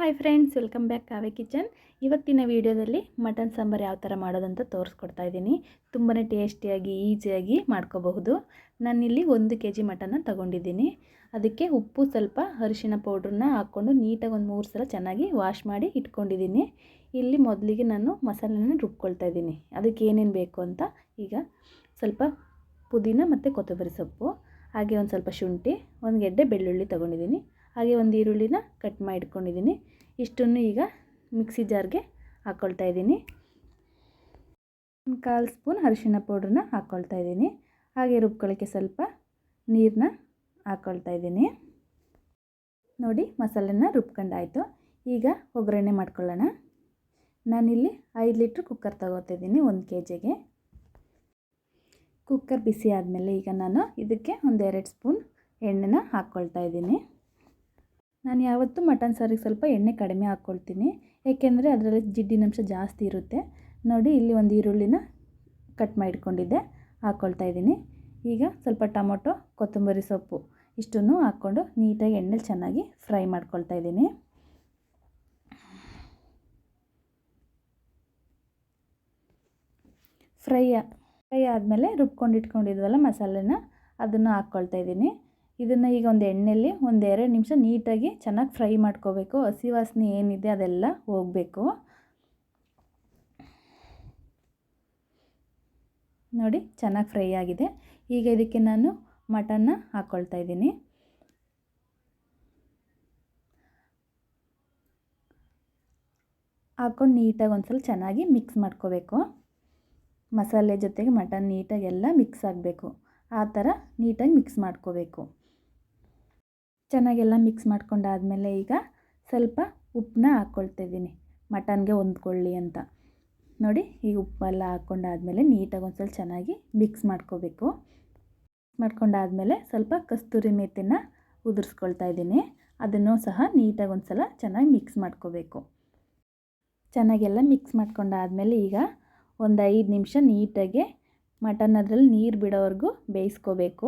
Hi friends, welcome back ಕಾವ್ಯ kitchen. ಇವತ್ತಿನ ವಿಡಿಯೋದಲ್ಲಿ mutton sambar ಯಾವ ಥರ ಮಾಡೋದಂತ ತೋರಿಸ್ಕೊಡ್ತಾ ಇದ್ದೀನಿ. ತುಂಬಾ ಟೇಸ್ಟಿಯಾಗಿ ಈಸಿಯಾಗಿ ಮಾಡ್ಕೋಬಹುದು. ನಾನಿಲ್ಲಿ 1 kg ಮಟನ್ನ ತೊಗೊಂಡಿದ್ದೀನಿ. ಅದಕ್ಕೆ ಉಪ್ಪು, ಸ್ವಲ್ಪ ಅರಿಶಿನ ಪೌಡ್ರನ್ನ ಹಾಕ್ಕೊಂಡು ನೀಟಾಗಿ ಒಂದು 3 ಸಲ ಚೆನ್ನಾಗಿ ವಾಶ್ ಮಾಡಿ ಇಟ್ಕೊಂಡಿದ್ದೀನಿ. ಇಲ್ಲಿ ಮೊದಲಿಗೆ ನಾನು ಮಸಾಲೆನ ರುಬ್ಕೊಳ್ತಾ ಇದ್ದೀನಿ. ಅದಕ್ಕೆ ಏನೇನು ಬೇಕು ಅಂತ ಈಗ ಸ್ವಲ್ಪ ಪುದೀನ ಮತ್ತು ಕೊತ್ತಂಬರಿ ಸೊಪ್ಪು, ಹಾಗೆ ಒಂದು ಸ್ವಲ್ಪ ಶುಂಠಿ, ಒಂದು ಗೆಡ್ಡೆ ಬೆಳ್ಳುಳ್ಳಿ ತೊಗೊಂಡಿದ್ದೀನಿ, ಹಾಗೆ ಒಂದು ಈರುಳ್ಳಿನ ಕಟ್ ಮಾಡಿ ಇಟ್ಕೊಂಡಿದ್ದೀನಿ. ಇಷ್ಟನ್ನು ಈಗ ಮಿಕ್ಸಿ ಜಾರ್ಗೆ ಹಾಕ್ಕೊಳ್ತಾ ಇದ್ದೀನಿ. 1/4 ಸ್ಪೂನ್ ಅರಿಶಿನ ಪೌಡ್ರನ್ನ ಹಾಕ್ಕೊಳ್ತಾ ಇದ್ದೀನಿ. ಹಾಗೆ ರುಬ್ಕೊಳ್ಳೋಕ್ಕೆ ಸ್ವಲ್ಪ ನೀರನ್ನ ಹಾಕ್ಕೊಳ್ತಾ ಇದ್ದೀನಿ. ನೋಡಿ, ಮಸಾಲೆನ ರುಬ್ಕೊಂಡಾಯಿತು. ಈಗ ಒಗ್ಗರಣೆ ಮಾಡ್ಕೊಳ್ಳೋಣ. ನಾನಿಲ್ಲಿ 5 ಲೀಟ್ರ್ ಕುಕ್ಕರ್ ತಗೋತಿದ್ದೀನಿ 1 kgಗೆ. ಕುಕ್ಕರ್ ಬಿಸಿ ಆದಮೇಲೆ ಈಗ ನಾನು ಇದಕ್ಕೆ 1-2 ಸ್ಪೂನ್ ಎಣ್ಣೆನ ಹಾಕ್ಕೊಳ್ತಾ ಇದ್ದೀನಿ. ನಾನು ಯಾವತ್ತೂ ಮಟನ್ ಸಾರಿಗೆ ಸ್ವಲ್ಪ ಎಣ್ಣೆ ಕಡಿಮೆ ಹಾಕ್ಕೊಳ್ತೀನಿ, ಏಕೆಂದರೆ ಅದರಲ್ಲಿ ಜಿಡ್ಡಿನಂಶ ಜಾಸ್ತಿ ಇರುತ್ತೆ. ನೋಡಿ, ಇಲ್ಲಿ ಒಂದು ಈರುಳ್ಳಿನ ಕಟ್ ಮಾಡಿ ಇಟ್ಕೊಂಡಿದ್ದೆ, ಹಾಕ್ಕೊಳ್ತಾ ಇದ್ದೀನಿ. ಈಗ ಸ್ವಲ್ಪ ಟೊಮೊಟೊ, ಕೊತ್ತಂಬರಿ ಸೊಪ್ಪು ಇಷ್ಟನ್ನು ಹಾಕ್ಕೊಂಡು ನೀಟಾಗಿ ಎಣ್ಣೆಲಿ ಚೆನ್ನಾಗಿ ಫ್ರೈ ಮಾಡ್ಕೊಳ್ತಾ ಇದ್ದೀನಿ. ಫ್ರೈ ಆದಮೇಲೆ ರುಬ್ಕೊಂಡು ಇಟ್ಕೊಂಡಿದ್ವಲ್ಲ ಮಸಾಲೆನ, ಅದನ್ನು ಹಾಕ್ಕೊಳ್ತಾ ಇದ್ದೀನಿ. ಇದನ್ನು ಈಗ ಒಂದು ಎಣ್ಣೆಯಲ್ಲಿ 1-2 ನಿಮಿಷ ನೀಟಾಗಿ ಚೆನ್ನಾಗಿ ಫ್ರೈ ಮಾಡ್ಕೋಬೇಕು. ಹಸಿ ವಾಸನೆ ಏನಿದೆ ಅದೆಲ್ಲ ಹೋಗಬೇಕು. ನೋಡಿ, ಚೆನ್ನಾಗಿ ಫ್ರೈ ಆಗಿದೆ. ಈಗ ಇದಕ್ಕೆ ನಾನು ಮಟನ್ನ ಹಾಕ್ಕೊಳ್ತಾ ಇದ್ದೀನಿ. ಹಾಕ್ಕೊಂಡು ನೀಟಾಗಿ ಒಂದು ಸಲ ಚೆನ್ನಾಗಿ ಮಿಕ್ಸ್ ಮಾಡ್ಕೋಬೇಕು. ಮಸಾಲೆ ಜೊತೆಗೆ ಮಟನ್ ನೀಟಾಗಿ ಎಲ್ಲ ಮಿಕ್ಸ್ ಆಗಬೇಕು. ಆ ಥರ ನೀಟಾಗಿ ಮಿಕ್ಸ್ ಮಾಡ್ಕೋಬೇಕು. ಚೆನ್ನಾಗೆಲ್ಲ ಮಿಕ್ಸ್ ಮಾಡ್ಕೊಂಡಾದಮೇಲೆ ಈಗ ಸ್ವಲ್ಪ ಉಪ್ಪನ್ನ ಹಾಕ್ಕೊಳ್ತಾ ಇದ್ದೀನಿ, ಮಟನ್ಗೆ ಹೊಂದ್ಕೊಳ್ಳಿ ಅಂತ. ನೋಡಿ, ಈಗ ಉಪ್ಪೆಲ್ಲ ಹಾಕ್ಕೊಂಡಾದಮೇಲೆ ನೀಟಾಗಿ ಒಂದು ಸಲ ಚೆನ್ನಾಗಿ ಮಿಕ್ಸ್ ಮಾಡ್ಕೋಬೇಕು. ಮಾಡ್ಕೊಂಡಾದಮೇಲೆ ಸ್ವಲ್ಪ ಕಸ್ತೂರಿ ಮೇಥಿನ ಉದುರಿಸ್ಕೊಳ್ತಾ ಇದ್ದೀನಿ. ಅದನ್ನು ಸಹ ನೀಟಾಗಿ ಒಂದು ಸಲ ಚೆನ್ನಾಗಿ ಮಿಕ್ಸ್ ಮಾಡ್ಕೋಬೇಕು. ಚೆನ್ನಾಗೆಲ್ಲ ಮಿಕ್ಸ್ ಮಾಡ್ಕೊಂಡಾದಮೇಲೆ ಈಗ ಒಂದು 5 ನಿಮಿಷ ನೀಟಾಗಿ ಮಟನ್ ಅದರಲ್ಲಿ ನೀರು ಬಿಡೋವರೆಗೂ ಬೇಯಿಸ್ಕೋಬೇಕು.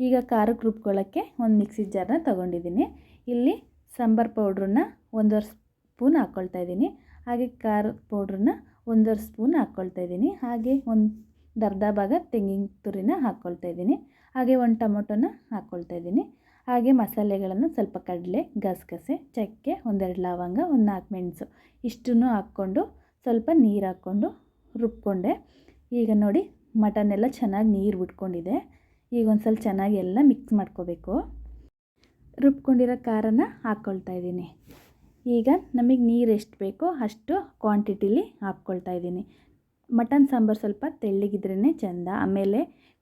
ಈಗ ಖಾರಕ್ಕೆ ರುಬ್ಕೊಳ್ಳೋಕ್ಕೆ ಒಂದು ಮಿಕ್ಸಿ ಜಾರನ್ನ ತೊಗೊಂಡಿದ್ದೀನಿ. ಇಲ್ಲಿ ಸಾಂಬಾರು ಪೌಡ್ರನ್ನ 1.5 ಸ್ಪೂನ್ ಹಾಕ್ಕೊಳ್ತಾ ಇದ್ದೀನಿ. ಹಾಗೆ ಖಾರದ ಪೌಡ್ರನ್ನ 1.5 ಸ್ಪೂನ್ ಹಾಕ್ಕೊಳ್ತಾ ಇದ್ದೀನಿ. ಹಾಗೆ ಒಂದು ಅರ್ಧ ಭಾಗ ತೆಂಗಿನ ತುರಿನ ಹಾಕ್ಕೊಳ್ತಾ ಇದ್ದೀನಿ. ಹಾಗೆ ಒಂದು ಟೊಮೊಟೊನ ಹಾಕ್ಕೊಳ್ತಾ ಇದ್ದೀನಿ. ಹಾಗೆ ಮಸಾಲೆಗಳನ್ನು ಸ್ವಲ್ಪ ಕಡಲೆ, ಗಸಗಸೆ, ಚಕ್ಕೆ, 1-2 ಲವಂಗ, ಒಂದು 4 ಮೆಣಸು ಇಷ್ಟನ್ನು ಹಾಕ್ಕೊಂಡು ಸ್ವಲ್ಪ ನೀರು ಹಾಕ್ಕೊಂಡು ರುಬ್ಕೊಂಡೆ. ಈಗ ನೋಡಿ, ಮಟನ್ ಎಲ್ಲ ಚೆನ್ನಾಗಿ ನೀರು ಬಿಟ್ಕೊಂಡಿದೆ. ಈಗ ಒಂದು ಸ್ವಲ್ಪ ಚೆನ್ನಾಗಿ ಎಲ್ಲ ಮಿಕ್ಸ್ ಮಾಡ್ಕೋಬೇಕು. ರುಬ್ಕೊಂಡಿರೋ ಖಾರನ ಹಾಕ್ಕೊಳ್ತಾ ಇದ್ದೀನಿ. ಈಗ ನಮಗೆ ನೀರು ಎಷ್ಟು ಬೇಕೋ ಅಷ್ಟು ಕ್ವಾಂಟಿಟಿಲಿ ಹಾಕ್ಕೊಳ್ತಾ ಇದ್ದೀನಿ. ಮಟನ್ ಸಾಂಬಾರು ಸ್ವಲ್ಪ ತೆಳ್ಳಗಿದ್ರೇ ಚೆಂದ, ಆಮೇಲೆ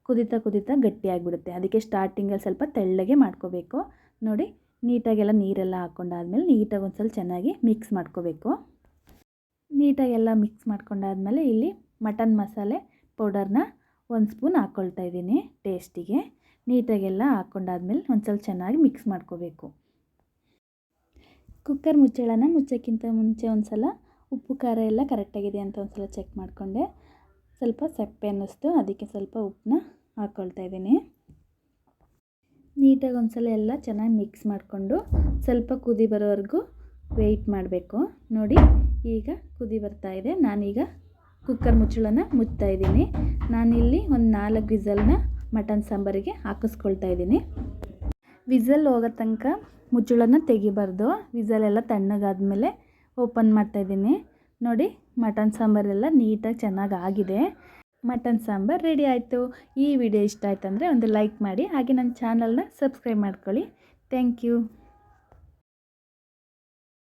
ಕುದೀತಾ ಗಟ್ಟಿಯಾಗಿಬಿಡುತ್ತೆ. ಅದಕ್ಕೆ ಸ್ಟಾರ್ಟಿಂಗಲ್ಲಿ ಸ್ವಲ್ಪ ತೆಳ್ಳಗೆ ಮಾಡ್ಕೋಬೇಕು. ನೋಡಿ, ನೀಟಾಗೆಲ್ಲ ನೀರೆಲ್ಲ ಹಾಕ್ಕೊಂಡಾದ್ಮೇಲೆ ನೀಟಾಗಿ ಒಂದು ಸ್ವಲ್ಪ ಚೆನ್ನಾಗಿ ಮಿಕ್ಸ್ ಮಾಡ್ಕೋಬೇಕು. ನೀಟಾಗೆಲ್ಲ ಮಿಕ್ಸ್ ಮಾಡ್ಕೊಂಡಾದ್ಮೇಲೆ ಇಲ್ಲಿ ಮಟನ್ ಮಸಾಲೆ ಪೌಡರ್ನ 1 ಸ್ಪೂನ್ ಹಾಕ್ಕೊಳ್ತಾ ಇದ್ದೀನಿ ಟೇಸ್ಟಿಗೆ. ನೀಟಾಗೆಲ್ಲ ಹಾಕ್ಕೊಂಡಾದ್ಮೇಲೆ ಒಂದು ಸ್ವಲ್ಪ ಚೆನ್ನಾಗಿ ಮಿಕ್ಸ್ ಮಾಡ್ಕೋಬೇಕು. ಕುಕ್ಕರ್ ಮುಚ್ಚಳನ ಮುಚ್ಚೋಕ್ಕಿಂತ ಮುಂಚೆ ಒಂದು ಸಲ ಉಪ್ಪು ಖಾರ ಎಲ್ಲ ಕರೆಕ್ಟಾಗಿದೆ ಅಂತ ಒಂದು ಸಲ ಚೆಕ್ ಮಾಡಿಕೊಂಡೆ. ಸ್ವಲ್ಪ ಸಪ್ಪೆ ಅನ್ನಿಸ್ತು, ಅದಕ್ಕೆ ಸ್ವಲ್ಪ ಉಪ್ಪನ್ನ ಹಾಕ್ಕೊಳ್ತಾ ಇದ್ದೀನಿ. ನೀಟಾಗಿ ಒಂದು ಸಲ ಎಲ್ಲ ಚೆನ್ನಾಗಿ ಮಿಕ್ಸ್ ಮಾಡಿಕೊಂಡು ಸ್ವಲ್ಪ ಕುದಿ ಬರೋವರೆಗೂ ವೆಯ್ಟ್ ಮಾಡಬೇಕು. ನೋಡಿ, ಈಗ ಕುದಿ ಬರ್ತಾ ಇದೆ. ನಾನೀಗ ಕುಕ್ಕರ್ ಮುಚ್ಚಳನ ಮುಚ್ತಾ ಇದ್ದೀನಿ. ನಾನಿಲ್ಲಿ ಒಂದು 4 ವಿಸಲ್ನ ಮಟನ್ ಸಾಂಬಾರಿಗೆ ಹಾಕಿಸ್ಕೊಳ್ತಾ ಇದ್ದೀನಿ. ವಿಸಲ್ ಹೋಗೋ ತನಕ ಮುಚ್ಚಳನ ತೆಗಿಬಾರ್ದು. ವಿಸಲೆಲ್ಲ ತಣ್ಣಗಾದ್ಮೇಲೆ ಓಪನ್ ಮಾಡ್ತಾಯಿದ್ದೀನಿ. ನೋಡಿ, ಮಟನ್ ಸಾಂಬಾರೆಲ್ಲ ನೀಟಾಗಿ ಚೆನ್ನಾಗಿ ಆಗಿದೆ. ಮಟನ್ ಸಾಂಬಾರು ರೆಡಿ ಆಯಿತು. ಈ ವಿಡಿಯೋ ಇಷ್ಟ ಆಯ್ತಂದರೆ ಒಂದು ಲೈಕ್ ಮಾಡಿ, ಹಾಗೆ ನನ್ನ ಚಾನಲ್ನ ಸಬ್ಸ್ಕ್ರೈಬ್ ಮಾಡ್ಕೊಳ್ಳಿ. Thank you.